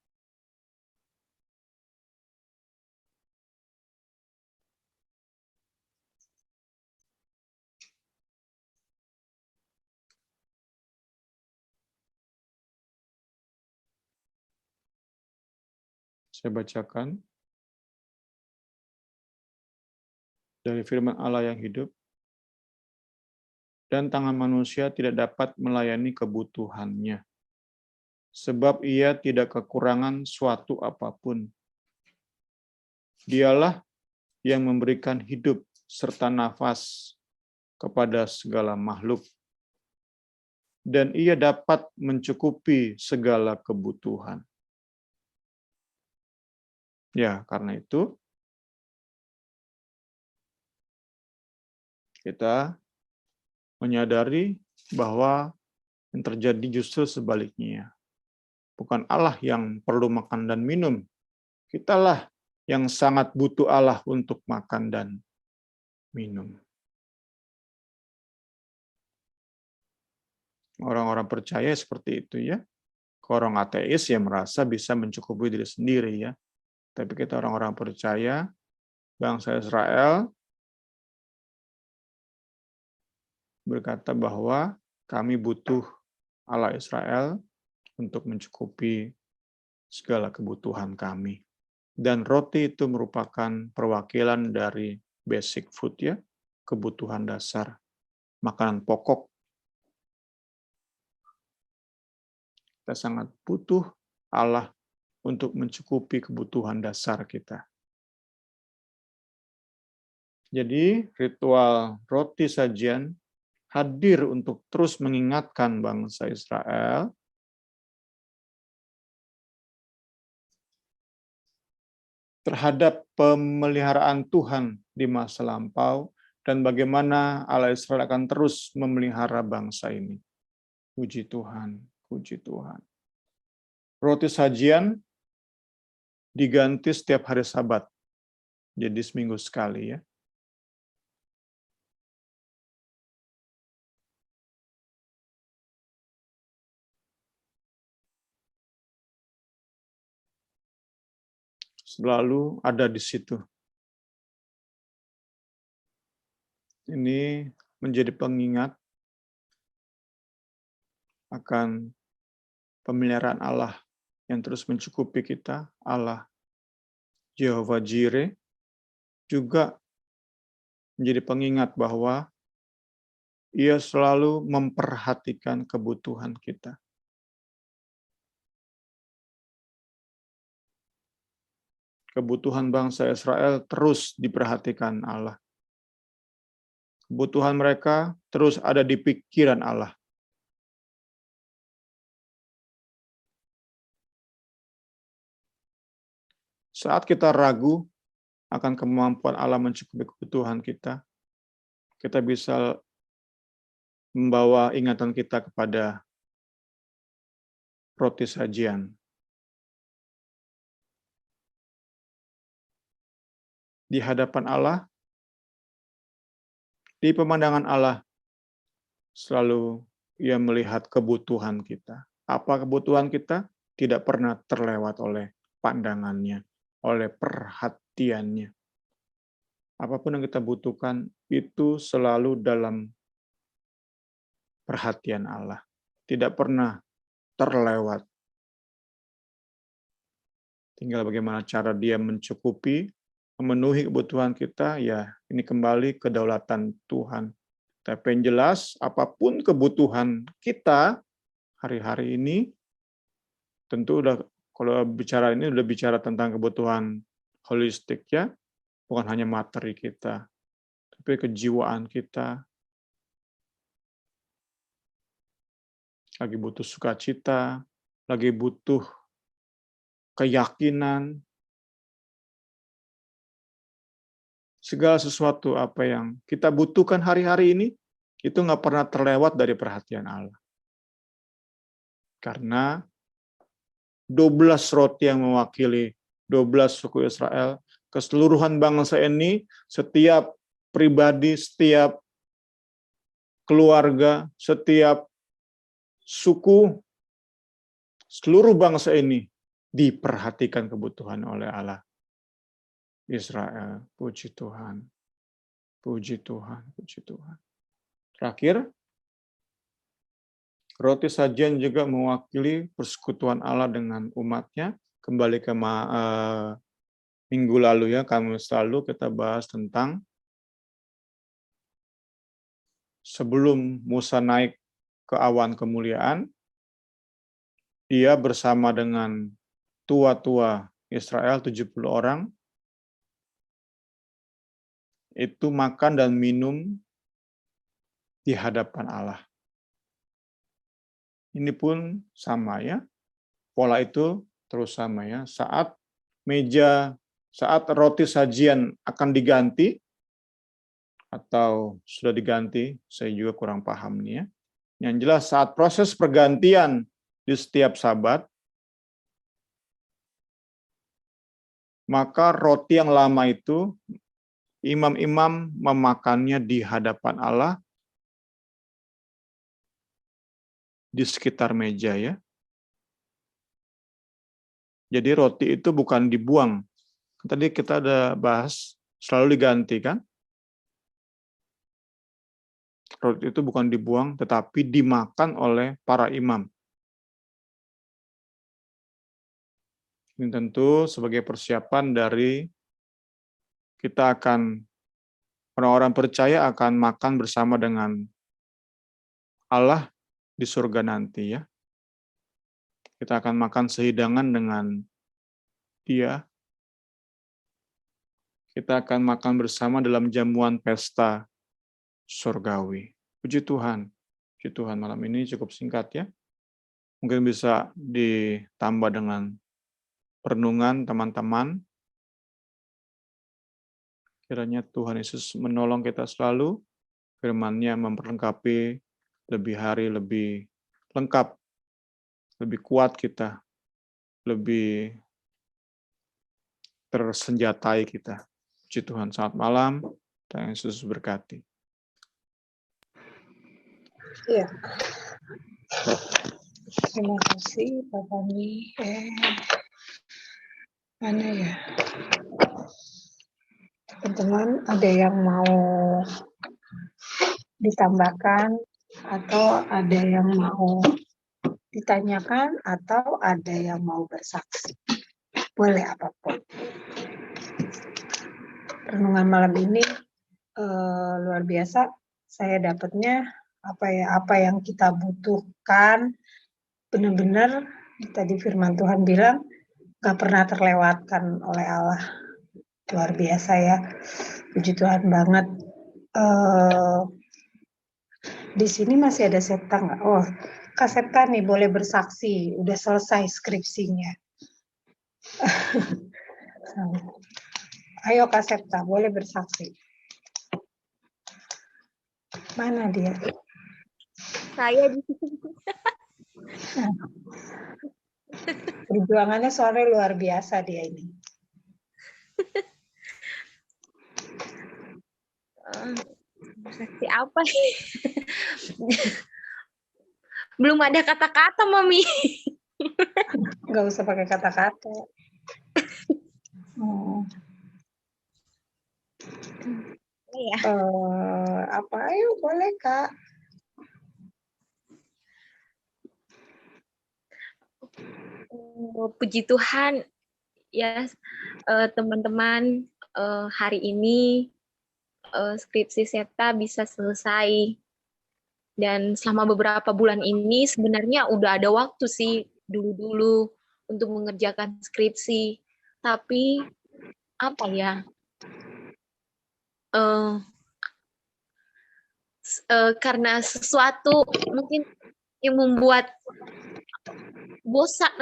Saya bacakan dari firman Allah yang hidup. Dan tangan manusia tidak dapat melayani kebutuhannya, sebab ia tidak kekurangan suatu apapun. Dialah yang memberikan hidup serta nafas kepada segala makhluk, dan ia dapat mencukupi segala kebutuhan. Ya, karena itu kita menyadari bahwa yang terjadi justru sebaliknya. Bukan Allah yang perlu makan dan minum, kitalah yang sangat butuh Allah untuk makan dan minum. Orang-orang percaya seperti itu ya. Orang ateis yang merasa bisa mencukupi diri sendiri ya. Tapi kita orang-orang percaya, bangsa Israel berkata bahwa kami butuh Allah Israel untuk mencukupi segala kebutuhan kami. Dan roti itu merupakan perwakilan dari basic food ya, kebutuhan dasar, makanan pokok. Kita sangat butuh Allah untuk mencukupi kebutuhan dasar kita. Jadi, ritual roti sajian hadir untuk terus mengingatkan bangsa Israel terhadap pemeliharaan Tuhan di masa lampau dan bagaimana Allah Israel akan terus memelihara bangsa ini. Puji Tuhan, puji Tuhan. Roti sajian diganti setiap hari Sabat. Jadi seminggu sekali ya. Selalu ada di situ. Ini menjadi pengingat akan pemeliharaan Allah yang terus mencukupi kita, Allah Jehovah Jireh, juga menjadi pengingat bahwa Ia selalu memperhatikan kebutuhan kita. Kebutuhan bangsa Israel terus diperhatikan Allah. Kebutuhan mereka terus ada di pikiran Allah. Saat kita ragu akan kemampuan Allah mencukupi kebutuhan kita bisa membawa ingatan kita kepada roti sajian. Di hadapan Allah, di pemandangan Allah, selalu Ia melihat kebutuhan kita. Apa kebutuhan kita? Tidak pernah terlewat oleh pandangannya, oleh perhatiannya. Apapun yang kita butuhkan, itu selalu dalam perhatian Allah. Tidak pernah terlewat. Tinggal bagaimana cara Dia mencukupi, memenuhi kebutuhan kita, ya ini kembali kedaulatan Tuhan. Tapi yang jelas, apapun kebutuhan kita hari-hari ini, tentu kalau bicara ini udah bicara tentang kebutuhan holistik ya, bukan hanya materi kita, tapi kejiwaan kita, lagi butuh sukacita, lagi butuh keyakinan, segala sesuatu apa yang kita butuhkan hari-hari ini, itu nggak pernah terlewat dari perhatian Allah. Karena 12 roti yang mewakili 12 suku Israel, keseluruhan bangsa ini, setiap pribadi, setiap keluarga, setiap suku, seluruh bangsa ini diperhatikan kebutuhan oleh Allah. Israel, puji Tuhan, puji Tuhan, puji Tuhan. Terakhir, roti sajian juga mewakili persekutuan Allah dengan umatnya. Kembali ke minggu lalu ya, Kamis lalu kita bahas tentang sebelum Musa naik ke awan kemuliaan, dia bersama dengan tua-tua Israel 70 orang, itu makan dan minum di hadapan Allah. Ini pun sama ya, pola itu terus sama ya. Saat roti sajian akan diganti, atau sudah diganti, saya juga kurang paham nih ya. Yang jelas saat proses pergantian di setiap Sabat, maka roti yang lama itu imam-imam memakannya di hadapan Allah di sekitar meja ya. Jadi roti itu bukan dibuang. Tadi kita ada bahas selalu diganti kan? Roti itu bukan dibuang tetapi dimakan oleh para imam. Ini tentu sebagai persiapan dari kita akan, orang-orang percaya akan makan bersama dengan Allah di surga nanti ya. Kita akan makan sehidangan dengan Dia, kita akan makan bersama dalam jamuan pesta surgawi. Puji Tuhan. Puji Tuhan, malam ini cukup singkat ya. Mungkin bisa ditambah dengan perenungan teman-teman. Kiranya Tuhan Yesus menolong kita selalu, firman-Nya memperlengkapi lebih hari lebih lengkap, lebih kuat kita, lebih tersenjatai kita. Puji Tuhan, selamat malam, Tuhan Yesus berkati. Iya. Terima kasih Pak Fani. Mana ya? Teman-teman, ada yang mau ditambahkan atau ada yang mau ditanyakan atau ada yang mau bersaksi? Boleh apapun. Renungan malam ini luar biasa. Saya dapatnya apa yang kita butuhkan benar-benar tadi firman Tuhan bilang gak pernah terlewatkan oleh Allah. Luar biasa ya. Puji Tuhan banget. Di sini masih ada Septa nggak? Oh, Kak Septa nih boleh bersaksi. Udah selesai skripsinya. Ayo Kak Septa, boleh bersaksi. Mana dia? Saya di sini. Perjuangannya soalnya luar biasa dia ini. Bersaksi apa nih? Belum ada kata-kata, Mami. Nggak usah pakai kata-kata. Ya. Apa? Ayo boleh Kak. Puji Tuhan ya teman-teman, hari ini skripsi Septa bisa selesai. Dan selama beberapa bulan ini sebenarnya udah ada waktu sih dulu-dulu untuk mengerjakan skripsi. Tapi apa ya? Karena sesuatu mungkin yang membuat bosan,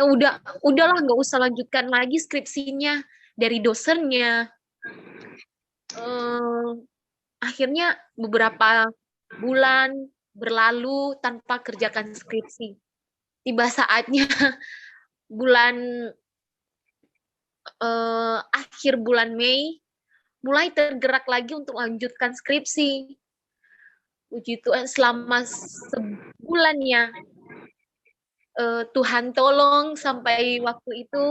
udahlah nggak usah lanjutkan lagi skripsinya dari dosennya. Akhirnya beberapa bulan berlalu tanpa kerjakan skripsi. Tiba saatnya akhir bulan Mei mulai tergerak lagi untuk lanjutkan skripsi. Puji Tuhan, selama sebulan ya Tuhan tolong sampai waktu itu,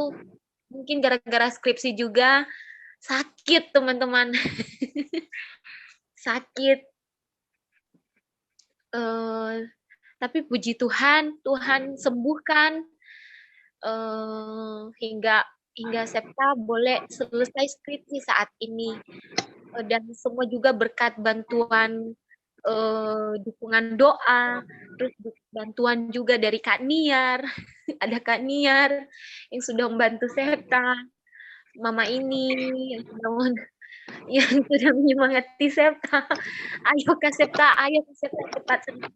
mungkin gara-gara skripsi juga sakit teman-teman. Sakit. Tapi puji Tuhan, Tuhan sembuhkan hingga Septa boleh selesai skripsi saat ini. Dan semua juga berkat bantuan dukungan doa, terus bantuan juga dari Kak Niar. Ada Kak Niar yang sudah membantu Septa, Mama ini yang sudah menyemangati Septa. Ayo Kak Septa, ayo Kak Septa cepat sembuh.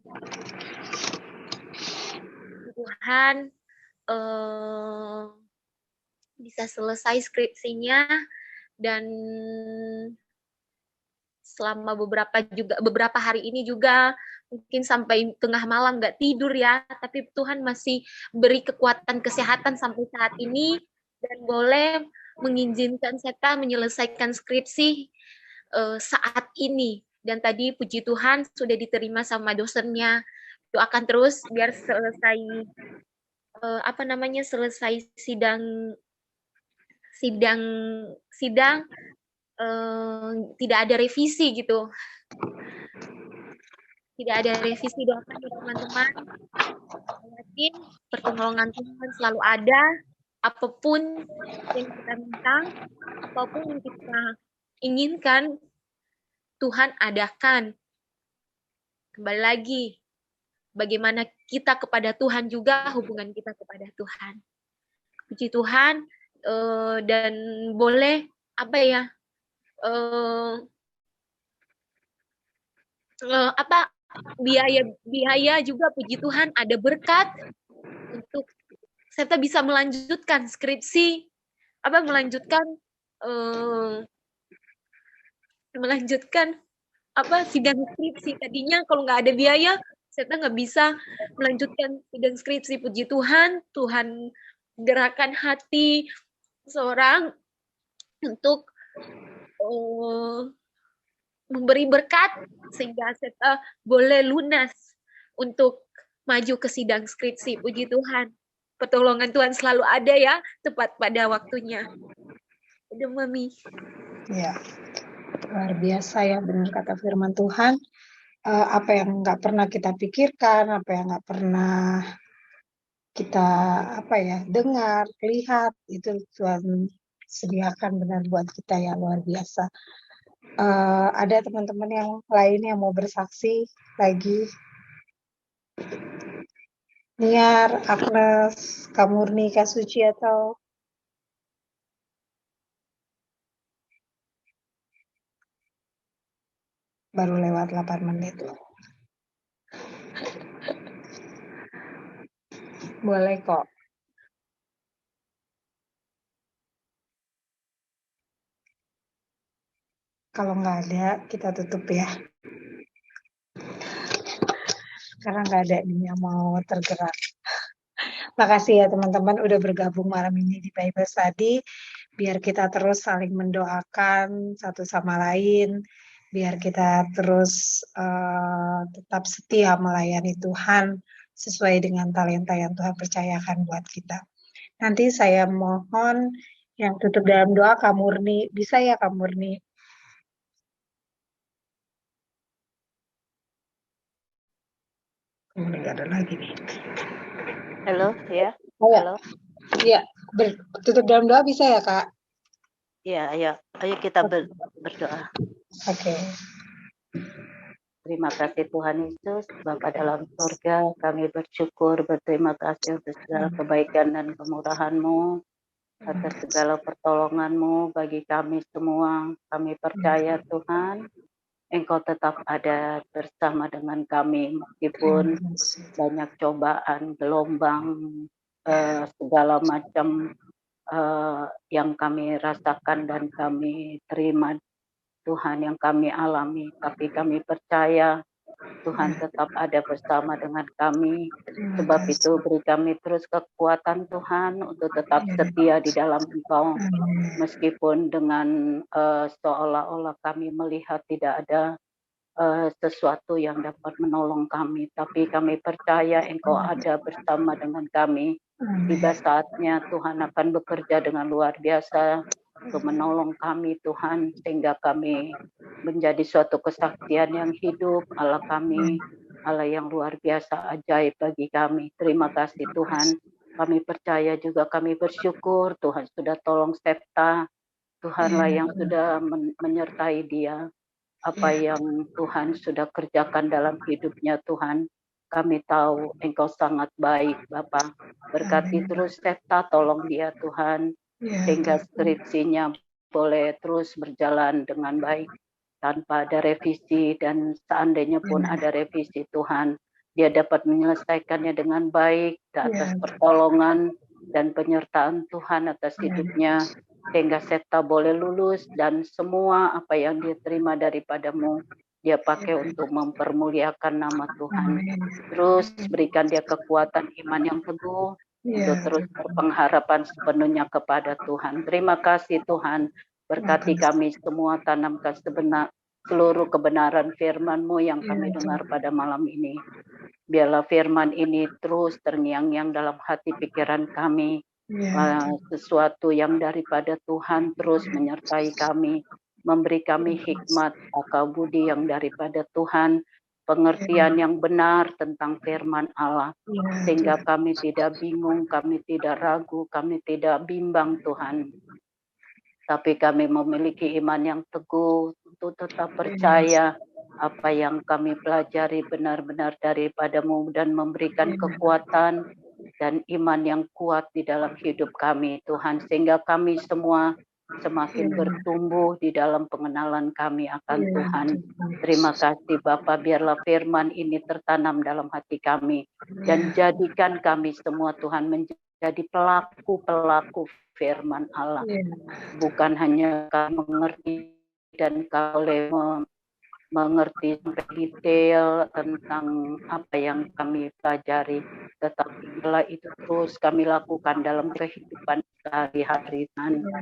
Tuhan bisa selesai skripsinya, dan selama beberapa hari ini juga mungkin sampai tengah malam nggak tidur ya, tapi Tuhan masih beri kekuatan kesehatan sampai saat ini dan boleh mengizinkan Septa menyelesaikan skripsi saat ini. Dan tadi puji Tuhan sudah diterima sama dosennya. Doakan terus biar selesai selesai sidang tidak ada revisi gitu. Tidak ada revisi, doakan ya teman-teman. Yakin pertolongan Tuhan selalu ada, apapun yang kita minta, apapun yang kita inginkan, Tuhan adakan. Kembali lagi, bagaimana kita kepada Tuhan juga hubungan kita kepada Tuhan. Puji Tuhan, dan boleh apa ya, apa, biaya juga, puji Tuhan ada berkat untuk serta bisa melanjutkan skripsi, melanjutkan sidang skripsi. Tadinya kalau nggak ada biaya, serta nggak bisa melanjutkan sidang skripsi. Puji Tuhan, Tuhan gerakan hati seorang untuk memberi berkat sehingga serta boleh lunas untuk maju ke sidang skripsi. Puji Tuhan, pertolongan Tuhan selalu ada ya, tepat pada waktunya. Udah, Mami. Ya, luar biasa ya, benar kata firman Tuhan. Apa yang nggak pernah kita pikirkan, apa yang nggak pernah kita dengar, lihat, itu Tuhan sediakan benar buat kita ya, luar biasa. Ada teman-teman yang lain yang mau bersaksi lagi? Niar, Agnes, Kak Murni, Kak Suci, atau baru lewat 8 menit loh. Boleh kok. Kalau nggak ada, kita tutup ya. Karena nggak ada nih yang mau tergerak. Makasih ya teman-teman udah bergabung malam ini di Bible Study. Biar kita terus saling mendoakan satu sama lain. Biar kita terus tetap setia melayani Tuhan sesuai dengan talenta yang Tuhan percayakan buat kita. Nanti saya mohon yang tutup dalam doa Kak Murni. Bisa ya Kak Murni? Murni nggak ada lagi nih. Halo, ya. Halo. Iya, tutup dalam doa bisa ya Kak? Iya, ayo kita berdoa. Oke. Terima kasih Tuhan Yesus, Bapa dalam surga, kami bersyukur, berterima kasih untuk segala kebaikan dan kemurahan-Mu, atas segala pertolongan-Mu bagi kami semua. Kami percaya Tuhan, Engkau tetap ada bersama dengan kami, meskipun banyak cobaan, gelombang, segala macam yang kami rasakan dan kami terima, Tuhan, yang kami alami, tapi kami percaya Tuhan tetap ada bersama dengan kami. Sebab itu beri kami terus kekuatan Tuhan untuk tetap setia di dalam Engkau, meskipun dengan seolah-olah kami melihat tidak ada sesuatu yang dapat menolong kami, tapi kami percaya Engkau ada bersama dengan kami. Tiba saatnya Tuhan akan bekerja dengan luar biasa untuk menolong kami Tuhan, sehingga kami menjadi suatu kesaksian yang hidup. Allah kami, Allah yang luar biasa, ajaib bagi kami. Terima kasih Tuhan. Kami percaya juga, kami bersyukur Tuhan sudah tolong Septa. Tuhanlah yang sudah menyertai dia. Apa yang Tuhan sudah kerjakan dalam hidupnya Tuhan, kami tahu Engkau sangat baik Bapa. Berkati terus Septa, tolong dia Tuhan, sehingga skripsinya boleh terus berjalan dengan baik tanpa ada revisi, dan seandainya pun ada revisi Tuhan, dia dapat menyelesaikannya dengan baik atas pertolongan dan penyertaan Tuhan atas hidupnya, sehingga Septa boleh lulus dan semua apa yang dia terima daripadamu dia pakai untuk mempermuliakan nama Tuhan. Terus berikan dia kekuatan iman yang teguh untuk terus berpengharapan sepenuhnya kepada Tuhan. Terima kasih Tuhan. Berkati kami semua, tanamkan seluruh kebenaran firman-Mu yang kami dengar pada malam ini. Biarlah firman ini terus terngiang-ngiang dalam hati pikiran kami. Sesuatu yang daripada Tuhan terus menyertai kami, memberi kami hikmat, akal budi yang daripada Tuhan, pengertian yang benar tentang firman Allah, sehingga kami tidak bingung, kami tidak ragu, kami tidak bimbang Tuhan. Tapi kami memiliki iman yang teguh untuk tetap percaya apa yang kami pelajari benar-benar daripada-Mu, dan memberikan kekuatan dan iman yang kuat di dalam hidup kami Tuhan, sehingga kami semua semakin bertumbuh di dalam pengenalan kami akan Tuhan. Terima kasih Bapa, biarlah firman ini tertanam dalam hati kami dan jadikan kami semua Tuhan menjadi pelaku-pelaku firman Allah. Bukan hanya kami mengerti dan boleh mengerti sampai detail tentang apa yang kami pelajari, tetapi bila itu terus kami lakukan dalam kehidupan sehari-hari,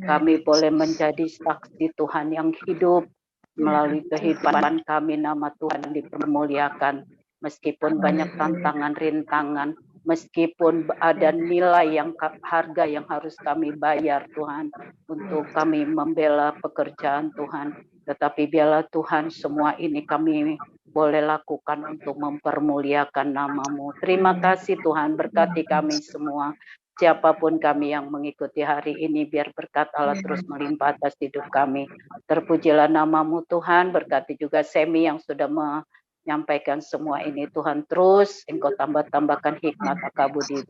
kami boleh menjadi saksi Tuhan yang hidup. Melalui kehidupan kami nama Tuhan dipermuliakan, meskipun banyak tantangan, rintangan, meskipun ada nilai yang harga yang harus kami bayar Tuhan untuk kami membela pekerjaan Tuhan. Tetapi biarlah Tuhan semua ini kami boleh lakukan untuk mempermuliakan nama-Mu. Terima kasih Tuhan, berkati kami semua. Siapapun kami yang mengikuti hari ini, biar berkat Allah terus melimpah atas hidup kami. Terpujilah nama-Mu Tuhan, berkati juga Semi yang sudah menyampaikan semua ini. Tuhan terus Engkau tambahkan hikmat akabudi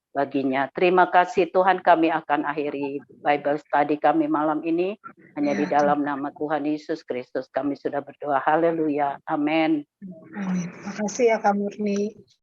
baginya. Terima kasih Tuhan, kami akan akhiri Bible study kami malam ini hanya di dalam nama Tuhan Yesus Kristus kami sudah berdoa. Haleluya. Amin. Terima kasih ya Kak Murni.